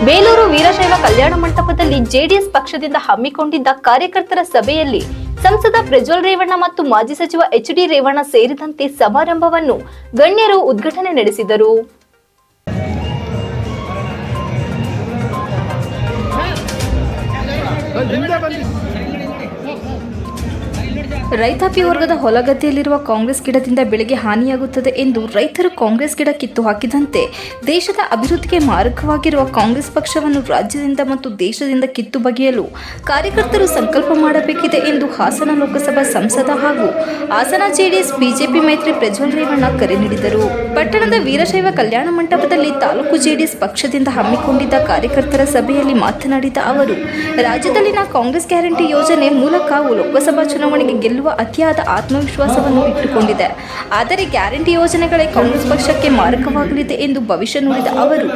ಬೇಲೂರು ವೀರಶೈವ ಕಲ್ಯಾಣ ಮಂಟಪದಲ್ಲಿ ಜೆಡಿಎಸ್ ಪಕ್ಷದಿಂದ ಹಮ್ಮಿಕೊಂಡಿದ್ದ ಕಾರ್ಯಕರ್ತರ ಸಭೆಯಲ್ಲಿ ಸಂಸದ ಪ್ರಜ್ವಲ್ ರೇವಣ್ಣ ಮತ್ತು ಮಾಜಿ ಸಚಿವ ಎಚ್.ಡಿ. ರೇವಣ್ಣ ಸೇರಿದಂತೆ ಸಮಾರಂಭವನ್ನು ಗಣ್ಯರು ಉದ್ಘಾಟನೆ ನಡೆಸಿದರು. ರೈತಾಪಿ ವರ್ಗದ ಹೊಲಗದ್ದೆಯಲ್ಲಿರುವ ಕಾಂಗ್ರೆಸ್ ಗಿಡದಿಂದ ಬೆಳೆಗೆ ಹಾನಿಯಾಗುತ್ತದೆ ಎಂದು ರೈತರು ಕಾಂಗ್ರೆಸ್ ಗಿಡ ಕಿತ್ತು ಹಾಕಿದಂತೆ ದೇಶದ ಅಭಿವೃದ್ಧಿಗೆ ಮಾರಕವಾಗಿರುವ ಕಾಂಗ್ರೆಸ್ ಪಕ್ಷವನ್ನು ರಾಜ್ಯದಿಂದ ಮತ್ತು ದೇಶದಿಂದ ಕಿತ್ತು ಬಗೆಯಲು ಕಾರ್ಯಕರ್ತರು ಸಂಕಲ್ಪ ಮಾಡಬೇಕಿದೆ ಎಂದು ಹಾಸನ ಲೋಕಸಭಾ ಸಂಸದ ಹಾಗೂ ಹಾಸನ ಜೆಡಿಎಸ್ ಬಿಜೆಪಿ ಮೈತ್ರಿ ಪ್ರಜ್ವಲ್ ರೇವಣ್ಣ ಕರೆ ನೀಡಿದರು. ಪಟ್ಟಣದ ವೀರಶೈವ ಕಲ್ಯಾಣ ಮಂಟಪದಲ್ಲಿ ತಾಲೂಕು ಜೆಡಿಎಸ್ ಪಕ್ಷದಿಂದ ಹಮ್ಮಿಕೊಂಡಿದ್ದ ಕಾರ್ಯಕರ್ತರ ಸಭೆಯಲ್ಲಿ ಮಾತನಾಡಿದ ಅವರು, ರಾಜ್ಯದಲ್ಲಿನ ಕಾಂಗ್ರೆಸ್ ಗ್ಯಾರಂಟಿ ಯೋಜನೆ ಮೂಲಕ ಲೋಕಸಭಾ ಚುನಾವಣೆಗೆ ಗೆಲ್ಲುವ ಅತಿಯಾದ ಆತ್ಮವಿಶ್ವಾಸವನ್ನು ಇಟ್ಟುಕೊಂಡಿದೆ. ಆದರೆ ಗ್ಯಾರಂಟಿ ಯೋಜನೆಗಳೇ ಕಾಂಗ್ರೆಸ್ ಪಕ್ಷಕ್ಕೆ ಮಾರಕವಾಗಲಿದೆ ಎಂದು ಭವಿಷ್ಯ ನುಡಿದ ಅವರು,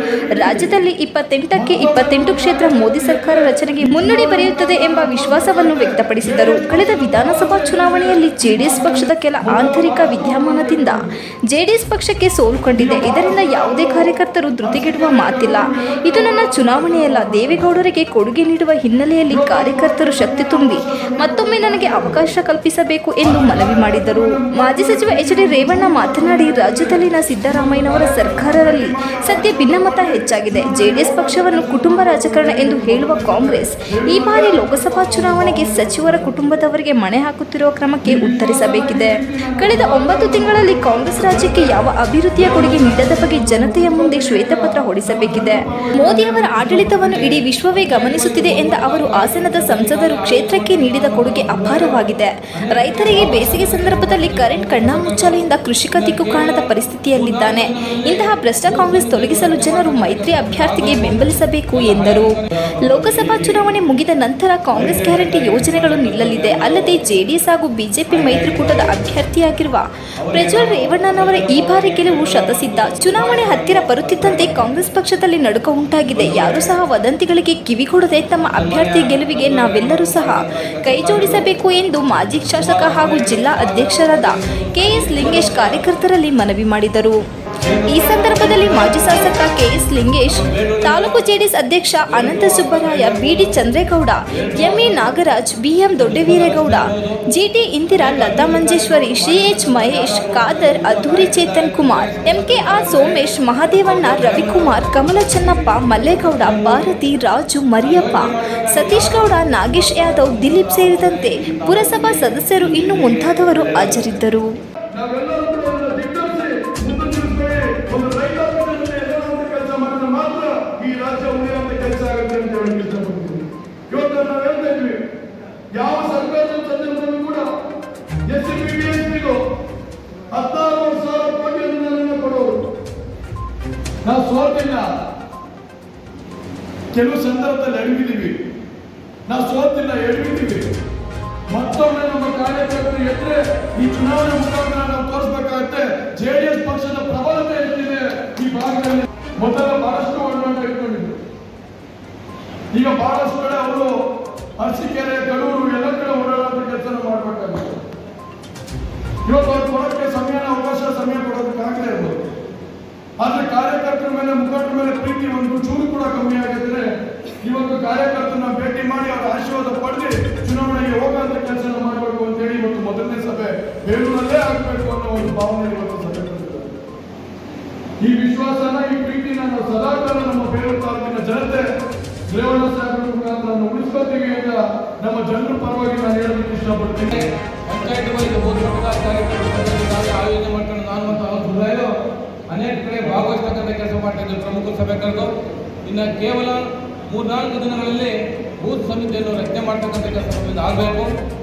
ರಾಜ್ಯದಲ್ಲಿ 28ಕ್ಕೆ 28 ಕ್ಷೇತ್ರ ಮೋದಿ ಸರ್ಕಾರ ರಚನೆಗೆ ಮುನ್ನುಡಿ ಬರೆಯುತ್ತದೆ ಎಂಬ ವಿಶ್ವಾಸವನ್ನು ವ್ಯಕ್ತಪಡಿಸಿದರು. ಕಳೆದ ವಿಧಾನಸಭಾ ಚುನಾವಣೆಯಲ್ಲಿ ಜೆಡಿಎಸ್ ಪಕ್ಷದ ಕೆಲ ಆಂತರಿಕ ವಿದ್ಯಮಾನದಿಂದ ಜೆಡಿಎಸ್ ಪಕ್ಷಕ್ಕೆ ಸೋಲು ಕಂಡಿದೆ. ಇದರಿಂದ ಯಾವುದೇ ಕಾರ್ಯಕರ್ತರು ಧೃತಿಗೆಡುವ ಮಾತಿಲ್ಲ. ಇದು ನನ್ನ ಚುನಾವಣೆಯಲ್ಲ, ದೇವೇಗೌಡರಿಗೆ ಕೊಡುಗೆ ನೀಡುವ ಹಿನ್ನೆಲೆಯಲ್ಲಿ ಕಾರ್ಯಕರ್ತರು ಶಕ್ತಿ ತುಂಬಿ ಮತ್ತೊಮ್ಮೆ ನನಗೆ ಅವಕಾಶ ಕಲ್ಪಿಸಬೇಕು ಎಂದು ಮನವಿ ಮಾಡಿದರು. ಮಾಜಿ ಸಚಿವ ಎಚ್.ಡಿ. ರೇವಣ್ಣ ಮಾತನಾಡಿ, ರಾಜ್ಯದಲ್ಲಿನ ಸಿದ್ದರಾಮಯ್ಯನವರ ಸರ್ಕಾರದಲ್ಲಿ ಸದ್ಯ ಭಿನ್ನಮತ ಹೆಚ್ಚಾಗಿದೆ. ಜೆಡಿಎಸ್ ಪಕ್ಷವನ್ನು ಕುಟುಂಬ ರಾಜಕಾರಣ ಎಂದು ಹೇಳುವ ಕಾಂಗ್ರೆಸ್ ಈ ಬಾರಿ ಲೋಕಸಭಾ ಚುನಾವಣೆಗೆ ಸಚಿವರ ಕುಟುಂಬದವರಿಗೆ ಮಣೆ ಹಾಕುತ್ತಿರುವ ಕ್ರಮಕ್ಕೆ ಉತ್ತರಿಸಬೇಕಿದೆ. ಕಳೆದ 9 ತಿಂಗಳಲ್ಲಿ ಕಾಂಗ್ರೆಸ್ ರಾಜ್ಯಕ್ಕೆ ಯಾವ ಅಭಿವೃದ್ಧಿಯ ಕೊಡುಗೆ ನೀಡದ ಬಗ್ಗೆ ಜನತೆಯ ಮುಂದೆ ಶ್ವೇತಪತ್ರ ಹೊರಡಿಸಬೇಕಿದೆ. ಮೋದಿ ಅವರ ಆಡಳಿತವನ್ನು ಇಡೀ ವಿಶ್ವವೇ ಗಮನಿಸುತ್ತಿದೆ ಎಂದ ಅವರು, ಹಾಸನದ ಸಂಸದರು ಕ್ಷೇತ್ರಕ್ಕೆ ನೀಡಿದ ಕೊಡುಗೆ ಅಪಾರವಾಗಿದೆ. ರೈತರಿಗೆ ಬೇಸಿಗೆ ಸಂದರ್ಭದಲ್ಲಿ ಕರೆಂಟ್ ಕಣ್ಣಾಮುಚ್ಚಾಲೆಯಿಂದ ಕೃಷಿಕ ದಿಕ್ಕು ಕಾಣದ ಪರಿಸ್ಥಿತಿಯಲ್ಲಿದ್ದಾನೆ. ಇಂತಹ ಭ್ರಷ್ಟ ಕಾಂಗ್ರೆಸ್ ತೊಲಗಿಸಲು ಜನರು ಮೈತ್ರಿ ಅಭ್ಯರ್ಥಿಗೆ ಬೆಂಬಲಿಸಬೇಕು ಎಂದರು. ಲೋಕಸಭಾ ಚುನಾವಣೆ ಮುಗಿದ ನಂತರ ಕಾಂಗ್ರೆಸ್ ಗ್ಯಾರಂಟಿ ಯೋಜನೆಗಳು ನಿಲ್ಲಲಿದೆ. ಅಲ್ಲದೆ ಜೆಡಿಎಸ್ ಹಾಗೂ ಬಿಜೆಪಿ ಮೈತ್ರಿಕೂಟದ ಅಭ್ಯರ್ಥಿಯಾಗಿರುವ ಪ್ರಜ್ವಲ್ ರೇವಣ್ಣನವರ ಈ ಬಾರಿ ಗೆಲುವು ಶತಸಿದ್ಧ. ಚುನಾವಣೆ ಹತ್ತಿರ ಬರುತ್ತಿದ್ದಂತೆ ಕಾಂಗ್ರೆಸ್ ಪಕ್ಷದಲ್ಲಿ ನಡುಕ ಉಂಟಾಗಿದೆ. ಯಾರು ಸಹ ವದಂತಿಗಳಿಗೆ ಕಿವಿಗೊಡದೆ ತಮ್ಮ ಅಭ್ಯರ್ಥಿ ಗೆಲುವಿಗೆ ನಾವೆಲ್ಲರೂ ಸಹ ಕೈ ಜೋಡಿಸಬೇಕು ಎಂದು ಮಾಜಿ ಶಾಸಕ ಹಾಗೂ ಜಿಲ್ಲಾ ಅಧ್ಯಕ್ಷರಾದ ಕೆ.ಎಸ್. ಲಿಂಗೇಶ್ ಕಾರ್ಯಕರ್ತರಲ್ಲಿ ಮನವಿ ಮಾಡಿದರು. ಈ ಸಂದರ್ಭದಲ್ಲಿ ಮಾಜಿ ಶಾಸಕ ಕೆ.ಎಸ್. ಲಿಂಗೇಶ್, ತಾಲೂಕು ಜೆಡಿಎಸ್ ಅಧ್ಯಕ್ಷ Anantha Subbaraya, B D. Chandregowda, M A. Nagaraj, B M. Doddaveeregowda, G T. Indira, Latha Manjeshwari, C H. Mahesh, Khader, Adduri Chetan Kumar, ಎಂ.ಕೆ.ಆರ್. Somesh, ಮಹಾದೇವಣ್ಣ, Ravikumar, ಕಮಲ ಚೆನ್ನಪ್ಪ, ಮಲ್ಲೇಗೌಡ, ಭಾರತಿ, ರಾಜು, ಮರಿಯಪ್ಪ, ಸತೀಶ್ ಗೌಡ, ನಾಗೇಶ್ ಯಾದವ್, ದಿಲೀಪ್ ಸೇರಿದಂತೆ ಪುರಸಭಾ ಸದಸ್ಯರು ಇನ್ನು ಮುಂತಾದವರು ಹಾಜರಿದ್ದರು. ಯಾವ ಸರ್ಕಾರದ ಸಂದರ್ಭದಲ್ಲೂ ಕೂಡ ಎಸ್ಸಿಬಿಡಿಎಸ್ಪಿಗೂ 16,000 ಕೋಟಿ ಅನುದಾನ ಕೊಡೋರು. ನಾವು ಸೋತಿಲ್ಲ, ಕೆಲವು ಸಂದರ್ಭದಲ್ಲಿ ಎಡವಿದ್ದೀವಿ. ನಾವು ಸೋತಿಲ್ಲ, ಎಡವಿದ್ದೀವಿ. ಮತ್ತೊಮ್ಮೆ ನಮ್ಮ ಕಾರ್ಯಕರ್ತರು ಎದ್ರೆ ಈ ಚುನಾವಣೆ ಮುಖಾಂತರ ನಾವು ತೋರಿಸಬೇಕಾಗುತ್ತೆ ಜೆಡಿಎಸ್ ಪಕ್ಷದ ಪ್ರಬಲತೆ ಎಷ್ಟಿದೆ ಈ ಭಾಗದಲ್ಲಿ. ಮೊದಲ ಬಹಳಷ್ಟು ಒಡನಾಟ ಇಟ್ಕೊಂಡಿದ್ರು. ಈಗ ಬಹಳಷ್ಟು ಕಡೆ ಅವರು ಅರಸೀಕೆರೆ, ಕಡೂರು ಎಲ್ಲ ಕಡೆ ಓಡಾಡೋ ಕೆಲಸ ಮಾಡಬೇಕಾಗುತ್ತೆ. ಇವತ್ತು ಅವ್ರು ಕೊಡೋಕ್ಕೆ ಅವಕಾಶ ಕೊಡೋದಕ್ಕಾಗದೇ ಇರ್ಬೋದು. ಆದ್ರೆ ಕಾರ್ಯಕರ್ತರ ಮೇಲೆ, ಮುಖಂಡರ ಮೇಲೆ ಪ್ರೀತಿ ಒಂದು ಚೂರು ಕೂಡ ಕಮ್ಮಿ ಆಗಿದ್ರೆ ಇವತ್ತು ಕಾರ್ಯಕರ್ತರನ್ನ ಭೇಟಿ ಮಾಡಿ ಅವರ ಆಶೀರ್ವಾದ ಪಡೆದು ಚುನಾವಣೆಗೆ ಹೋಗುವಂತ ಕೆಲಸ ಮಾಡಬೇಕು ಅಂತ ಹೇಳಿ ಇವತ್ತು ಮೊದಲನೇ ಸಭೆ ಬೇಲೂರಲ್ಲೇ ಆಗಬೇಕು ಅನ್ನೋ ಒಂದು ಭಾವನೆ ಇವತ್ತು ಸಭೆ ಕೊಟ್ಟಿದ್ದಾರೆ. ಈ ವಿಶ್ವಾಸನ, ಈ ಪ್ರೀತಿನ ನಾವು ಸದಾಕಾಲ ನಮ್ಮ ಬೇಲೂರು ತಾಲೂಕಿನ ಜನತೆ ರೇವಣ್ಣ ಸಾಹೇಬರ ಮುಖಾಂತರ ನಾವು ಉಳಿಸ್ಕೊತೀವಿ ಅಂತ ನಮ್ಮ ಜನರ ಪರವಾಗಿ ನಾನು ಹೇಳೋದಕ್ಕೆ ಇಷ್ಟಪಡ್ತೀನಿ. ಪಂಚಾಯತ್ ಆಯೋಜನೆ ಮಾಡ್ಕೊಂಡು ನಾನು ಮತ್ತು ಅನೇಕ ಕಡೆ ಭಾಗವಹಿಸ್ತಕ್ಕಂಥ ಕೆಲಸ ಮಾಡ್ತಾ ಇದ್ದು ಪ್ರಮುಖ ಸಭೆ ಕರೆದು ಇನ್ನು ಕೇವಲ 3-4 ದಿನಗಳಲ್ಲಿ ಬೂತ್ ಸಮಿತಿಯನ್ನು ರಚನೆ ಮಾಡ್ತಕ್ಕಂಥ ಕೆಲಸ ಆಗಬೇಕು.